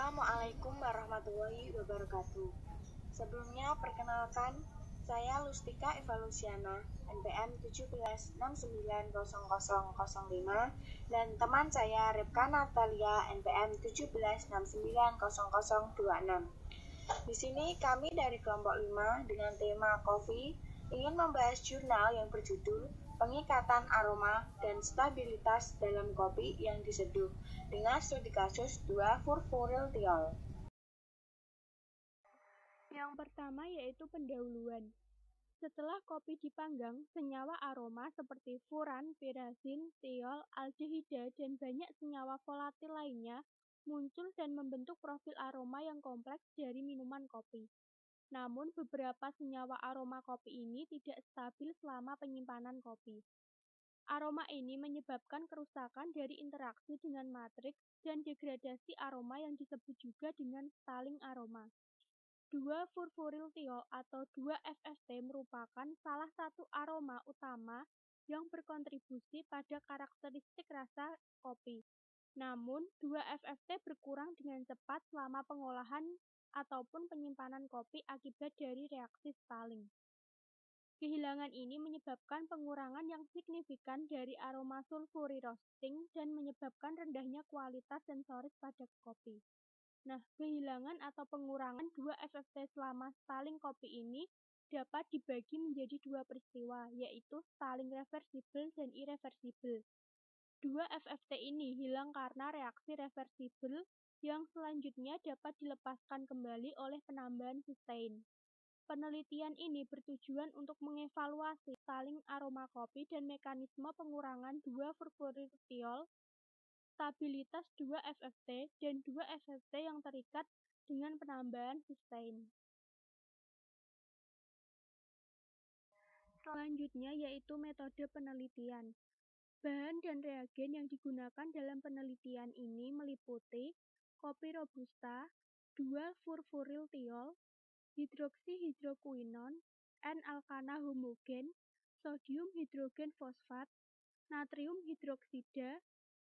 Assalamualaikum warahmatullahi wabarakatuh. Sebelumnya perkenalkan, saya Lustika Eva Luciana, NPM 17690005 dan teman saya Ripka Natalia, NPM 17690026. Di sini kami dari kelompok 5 dengan tema kopi ingin membahas jurnal yang berjudul Pengikatan Aroma dan Stabilitas dalam Kopi yang Diseduh dengan studi kasus 2-furfuryltiol. Yang pertama yaitu pendahuluan. Setelah kopi dipanggang, senyawa aroma seperti furan, pirazin, tiol, aldehida, dan banyak senyawa volatil lainnya muncul dan membentuk profil aroma yang kompleks dari minuman kopi. Namun, beberapa senyawa aroma kopi ini tidak stabil selama penyimpanan kopi. Aroma ini menyebabkan kerusakan dari interaksi dengan matriks dan degradasi aroma yang disebut juga dengan stalling aroma. 2-furfuryltiol atau 2-FFT merupakan salah satu aroma utama yang berkontribusi pada karakteristik rasa kopi. Namun, 2-FFT berkurang dengan cepat selama pengolahan ataupun penyimpanan kopi akibat dari reaksi stalling. Kehilangan ini menyebabkan pengurangan yang signifikan dari aroma sulfuri roasting dan menyebabkan rendahnya kualitas sensoris pada kopi. Nah, kehilangan atau pengurangan 2-FFT selama stalling kopi ini dapat dibagi menjadi dua peristiwa, yaitu stalling reversibel dan irreversibel. 2-FFT ini hilang karena reaksi reversibel yang selanjutnya dapat dilepaskan kembali oleh penambahan sustain. Penelitian ini bertujuan untuk mengevaluasi stalling aroma kopi dan mekanisme pengurangan 2-furfuryltiol, stabilitas 2-FFT, dan 2-FFT yang terikat dengan penambahan sustain. Selanjutnya yaitu metode penelitian. Bahan dan reagen yang digunakan dalam penelitian ini meliputi kopi robusta, 2-furfuryltiol, hidroksihidrokuinon, N-alkana homogen, sodium hidrogen fosfat, natrium hidroksida,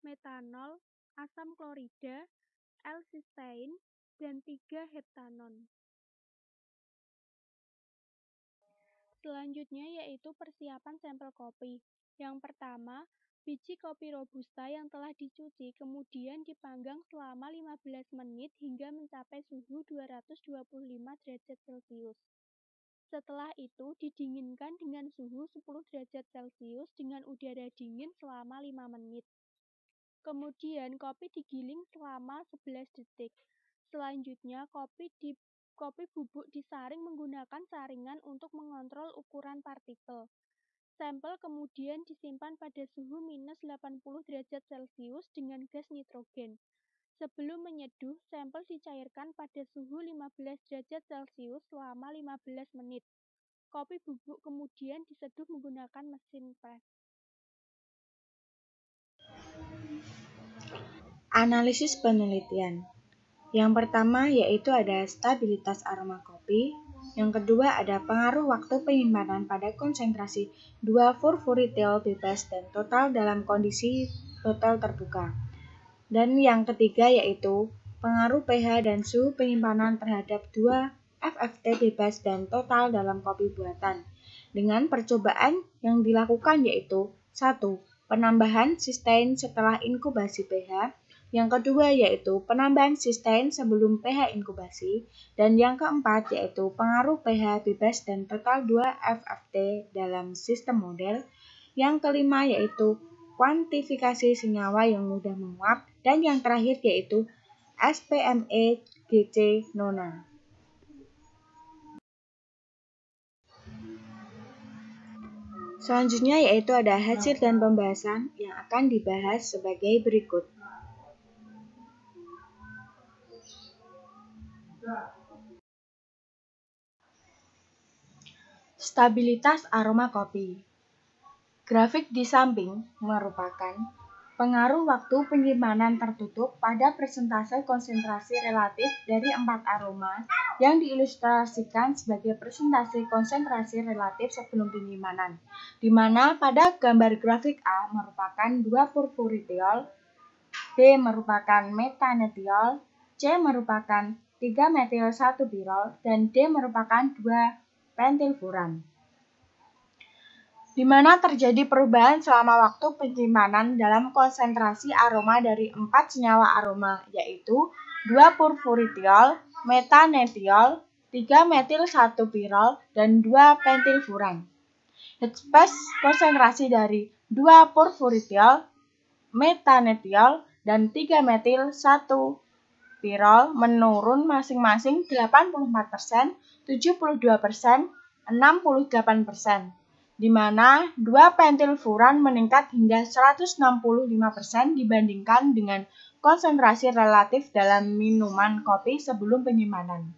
metanol, asam klorida, L-cysteine, dan 3-heptanon. Selanjutnya yaitu persiapan sampel kopi. Yang pertama, biji kopi robusta yang telah dicuci kemudian dipanggang selama 15 menit hingga mencapai suhu 225 derajat Celcius. Setelah itu didinginkan dengan suhu 10 derajat Celcius dengan udara dingin selama 5 menit. Kemudian kopi digiling selama 11 detik. Selanjutnya kopi bubuk disaring menggunakan saringan untuk mengontrol ukuran partikel. Sampel kemudian disimpan pada suhu minus 80 derajat Celcius dengan gas nitrogen. Sebelum menyeduh, sampel dicairkan pada suhu 15 derajat Celcius selama 15 menit. Kopi bubuk kemudian diseduh menggunakan mesin pres. Analisis penelitian. Yang pertama yaitu ada stabilitas aroma kopi. Yang kedua ada pengaruh waktu penyimpanan pada konsentrasi 2-furfuryltiol bebas dan total dalam kondisi botol terbuka. Dan yang ketiga yaitu pengaruh pH dan suhu penyimpanan terhadap 2-FFT bebas dan total dalam kopi buatan. Dengan percobaan yang dilakukan yaitu 1. Penambahan sustain setelah inkubasi pH. Yang kedua yaitu penambahan sustain sebelum pH inkubasi, dan yang keempat yaitu pengaruh pH bebas dan total 2-FFT dalam sistem model. Yang kelima yaitu kuantifikasi senyawa yang mudah menguap, dan yang terakhir yaitu SPME GC Nona. Selanjutnya yaitu ada hasil dan pembahasan yang akan dibahas sebagai berikut. Stabilitas aroma kopi. Grafik di samping merupakan pengaruh waktu penyimpanan tertutup pada persentase konsentrasi relatif dari 4 aroma yang diilustrasikan sebagai persentase konsentrasi relatif sebelum penyimpanan, di mana pada gambar grafik A merupakan 2-furfuryltiol, B merupakan metanetiol, C merupakan 3-metil-1-pirol, dan D merupakan 2-pentilfuran. Di mana terjadi perubahan selama waktu penyimpanan dalam konsentrasi aroma dari 4 senyawa aroma, yaitu 2-furfuritiol, metanetiol, 3-metil-1-pirol, dan 2-pentilfuran. Headspace konsentrasi dari 2-furfuritiol, metanetiol, dan 3-metil-1-pirol menurun masing-masing 84%, 72%, 68%. Di mana 2-pentilfuran meningkat hingga 165% dibandingkan dengan konsentrasi relatif dalam minuman kopi sebelum penyimpanan.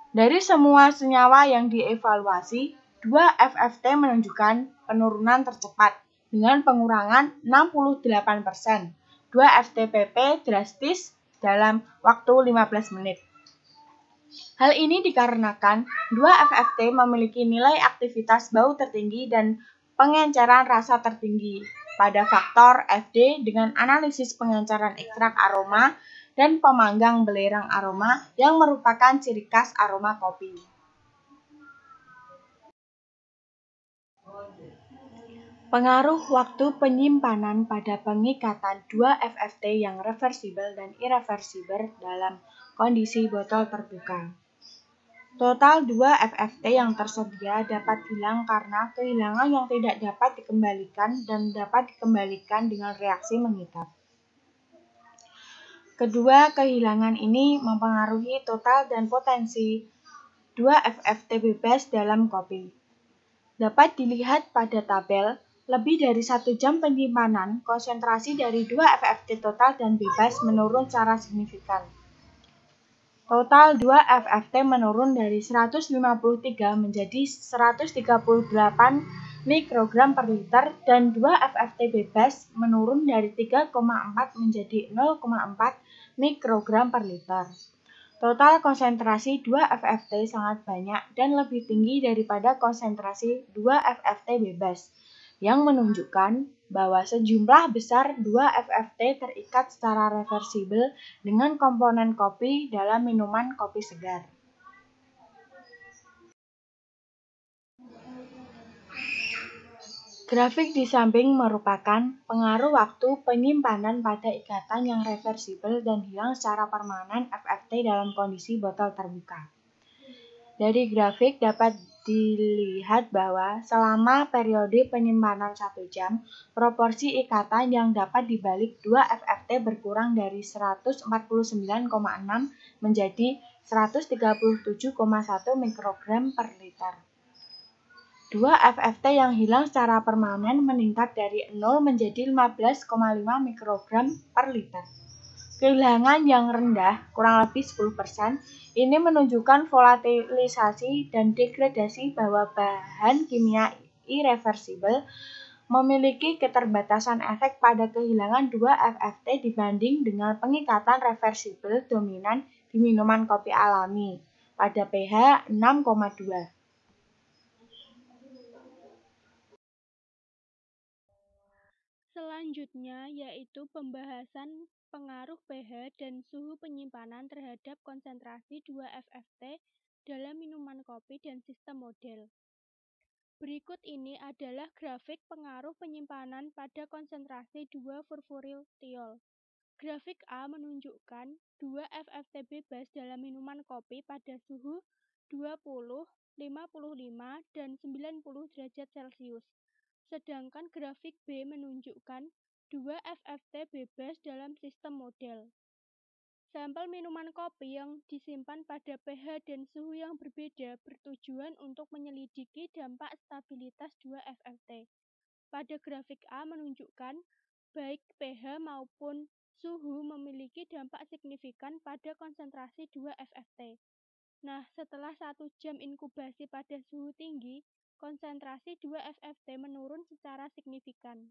Dari semua senyawa yang dievaluasi, 2-FFT menunjukkan penurunan tercepat dengan pengurangan 68%. 2-FTPP drastis dalam waktu 15 menit. Hal ini dikarenakan 2-FFT memiliki nilai aktivitas bau tertinggi dan pengenceran rasa tertinggi pada faktor Fd dengan analisis pengenceran ekstrak aroma dan pemanggang belerang aroma yang merupakan ciri khas aroma kopi. Pengaruh waktu penyimpanan pada pengikatan 2-FFT yang reversibel dan irreversibel dalam kondisi botol terbuka. Total 2-FFT yang tersedia dapat hilang karena kehilangan yang tidak dapat dikembalikan dan dapat dikembalikan dengan reaksi mengikat. Kedua kehilangan ini mempengaruhi total dan potensi 2-FFT bebas dalam kopi. Dapat dilihat pada tabel, lebih dari 1 jam penyimpanan, konsentrasi dari 2-FFT total dan bebas menurun secara signifikan. Total 2-FFT menurun dari 153 menjadi 138 mikrogram per liter dan 2-FFT bebas menurun dari 3,4 menjadi 0,4 mikrogram per liter. Total konsentrasi 2-FFT sangat banyak dan lebih tinggi daripada konsentrasi 2-FFT bebas, yang menunjukkan bahwa sejumlah besar 2-FFT terikat secara reversibel dengan komponen kopi dalam minuman kopi segar. Grafik di samping merupakan pengaruh waktu penyimpanan pada ikatan yang reversibel dan hilang secara permanen FFT dalam kondisi botol terbuka. Dari grafik dapat dilihat bahwa selama periode penyimpanan 1 jam, proporsi ikatan yang dapat dibalik 2-FFT berkurang dari 149,6 menjadi 137,1 mikrogram per liter. 2-FFT yang hilang secara permanen meningkat dari 0 menjadi 15,5 mikrogram per liter. Kehilangan yang rendah, kurang lebih 10%, ini menunjukkan volatilisasi dan degradasi bahwa bahan kimia irreversibel memiliki keterbatasan efek pada kehilangan 2-FFT dibanding dengan pengikatan reversibel dominan di minuman kopi alami pada pH 6,2. Selanjutnya yaitu pembahasan pengaruh pH dan suhu penyimpanan terhadap konsentrasi 2-FFT dalam minuman kopi dan sistem model. Berikut ini adalah grafik pengaruh penyimpanan pada konsentrasi 2-furfuritiol. Grafik A menunjukkan 2-FFT bebas dalam minuman kopi pada suhu 20, 55, dan 90 derajat Celcius. Sedangkan grafik B menunjukkan 2-FFT bebas dalam sistem model. Sampel minuman kopi yang disimpan pada pH dan suhu yang berbeda bertujuan untuk menyelidiki dampak stabilitas 2-FFT. Pada grafik A menunjukkan baik pH maupun suhu memiliki dampak signifikan pada konsentrasi 2-FFT. Nah, setelah 1 jam inkubasi pada suhu tinggi, konsentrasi 2-FFT menurun secara signifikan.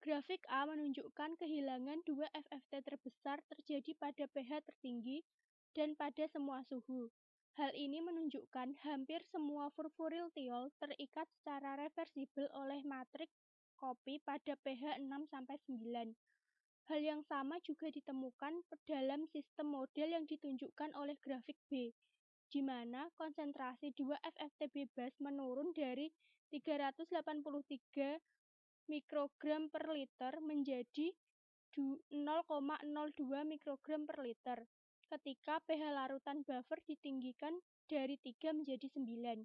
Grafik A menunjukkan kehilangan 2-FFT terbesar terjadi pada pH tertinggi dan pada semua suhu. Hal ini menunjukkan hampir semua furfuriltiol terikat secara reversibel oleh matriks kopi pada pH 6-9. Hal yang sama juga ditemukan dalam sistem model yang ditunjukkan oleh grafik B, di mana konsentrasi 2-FFT bebas menurun dari 383 mikrogram per liter menjadi 0,02 mikrogram per liter ketika pH larutan buffer ditinggikan dari 3 menjadi 9.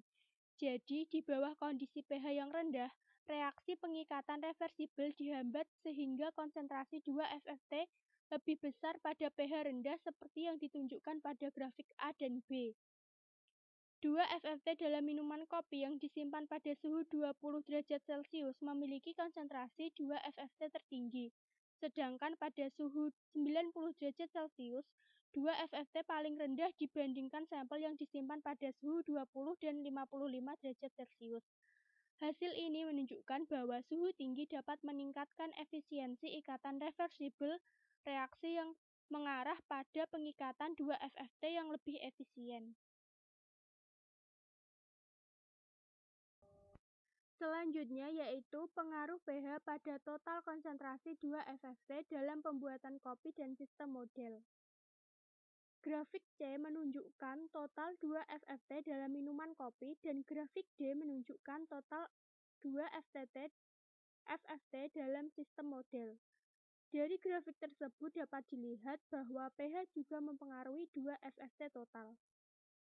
Jadi, di bawah kondisi pH yang rendah, reaksi pengikatan reversibel dihambat sehingga konsentrasi 2-FFT lebih besar pada pH rendah seperti yang ditunjukkan pada grafik A dan B. 2-FFT dalam minuman kopi yang disimpan pada suhu 20 derajat Celcius memiliki konsentrasi 2-FFT tertinggi. Sedangkan pada suhu 90 derajat Celcius, 2-FFT paling rendah dibandingkan sampel yang disimpan pada suhu 20 dan 55 derajat Celcius. Hasil ini menunjukkan bahwa suhu tinggi dapat meningkatkan efisiensi ikatan reversibel reaksi yang mengarah pada pengikatan 2-FFT yang lebih efisien. Selanjutnya yaitu pengaruh pH pada total konsentrasi 2-FFT dalam pembuatan kopi dan sistem model. Grafik C menunjukkan total 2-FFT dalam minuman kopi dan grafik D menunjukkan total 2-FFT dalam sistem model. Dari grafik tersebut dapat dilihat bahwa pH juga mempengaruhi 2-FFT total.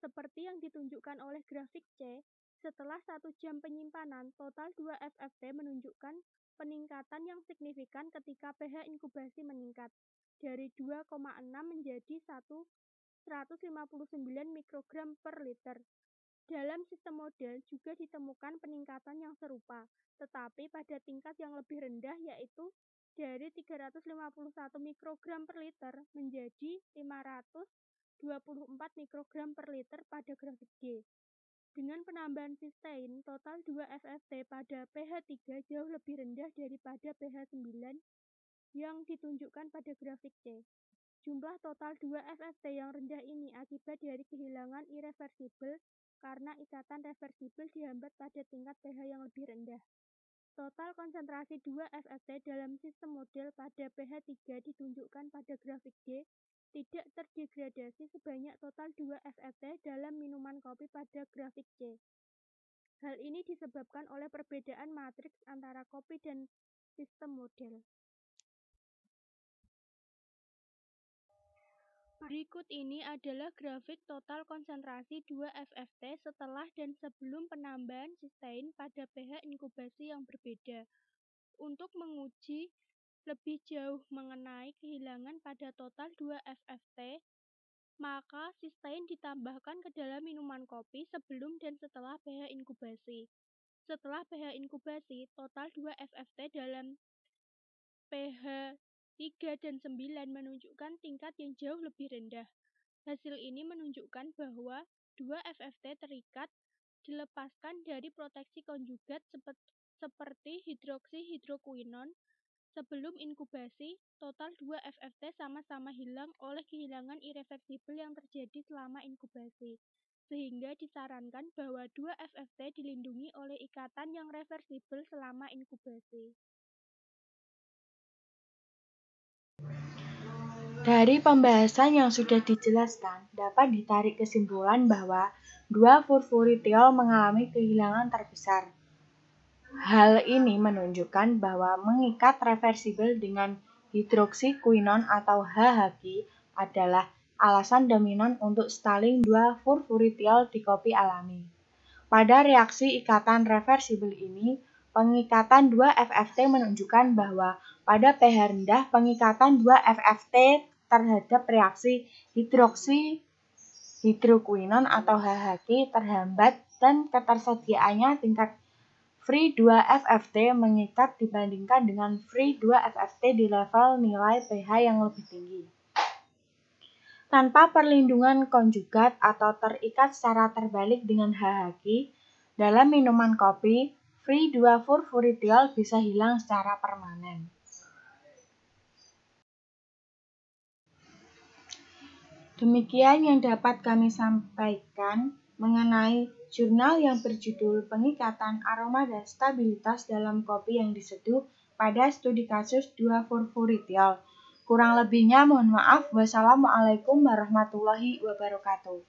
Seperti yang ditunjukkan oleh grafik C, setelah 1 jam penyimpanan, total 2-FFT menunjukkan peningkatan yang signifikan ketika pH inkubasi meningkat dari 2,6 menjadi 159 mikrogram per liter. Dalam sistem model juga ditemukan peningkatan yang serupa, tetapi pada tingkat yang lebih rendah yaitu dari 351 mikrogram per liter menjadi 524 mikrogram per liter pada grafik D. Dengan penambahan sistein, total 2-FFT pada pH 3 jauh lebih rendah daripada pH 9 yang ditunjukkan pada grafik C. Jumlah total 2-FFT yang rendah ini akibat dari kehilangan irreversibel karena ikatan reversibel dihambat pada tingkat pH yang lebih rendah. Total konsentrasi 2-FFT dalam sistem model pada pH 3 ditunjukkan pada grafik D tidak terdegradasi sebanyak total 2-FFT dalam minuman kopi pada grafik C. Hal ini disebabkan oleh perbedaan matriks antara kopi dan sistem model. Berikut ini adalah grafik total konsentrasi 2-FFT setelah dan sebelum penambahan sistein pada pH inkubasi yang berbeda. Untuk menguji lebih jauh mengenai kehilangan pada total 2-FFT, maka sistein ditambahkan ke dalam minuman kopi sebelum dan setelah pH inkubasi. Setelah pH inkubasi, total 2-FFT dalam pH 3 dan 9 menunjukkan tingkat yang jauh lebih rendah. Hasil ini menunjukkan bahwa 2-FFT terikat dilepaskan dari proteksi konjugat seperti hidroksihidrokuinon. Sebelum inkubasi, total 2-FFT sama-sama hilang oleh kehilangan irreversibel yang terjadi selama inkubasi, sehingga disarankan bahwa 2-FFT dilindungi oleh ikatan yang reversibel selama inkubasi. Dari pembahasan yang sudah dijelaskan, dapat ditarik kesimpulan bahwa 2-furfuritiol mengalami kehilangan terbesar. Hal ini menunjukkan bahwa mengikat reversibel dengan hidroksikuinon atau HHQ adalah alasan dominan untuk stalling 2-furfuritiol di kopi alami. Pada reaksi ikatan reversibel ini, pengikatan 2-FFT menunjukkan bahwa pada pH rendah, pengikatan 2-FFT terhadap reaksi hidroksihidrokuinon atau HHQ terhambat dan ketersediaannya tingkat free 2-FFT mengikat dibandingkan dengan free 2-FFT di level nilai pH yang lebih tinggi. Tanpa perlindungan konjugat atau terikat secara terbalik dengan HHQ, dalam minuman kopi, free 2-furfuritiol bisa hilang secara permanen. Demikian yang dapat kami sampaikan mengenai jurnal yang berjudul Pengikatan Aroma dan Stabilitas dalam Kopi yang diseduh pada studi kasus 2-furfuritiol. Kurang lebihnya mohon maaf. Wassalamualaikum warahmatullahi wabarakatuh.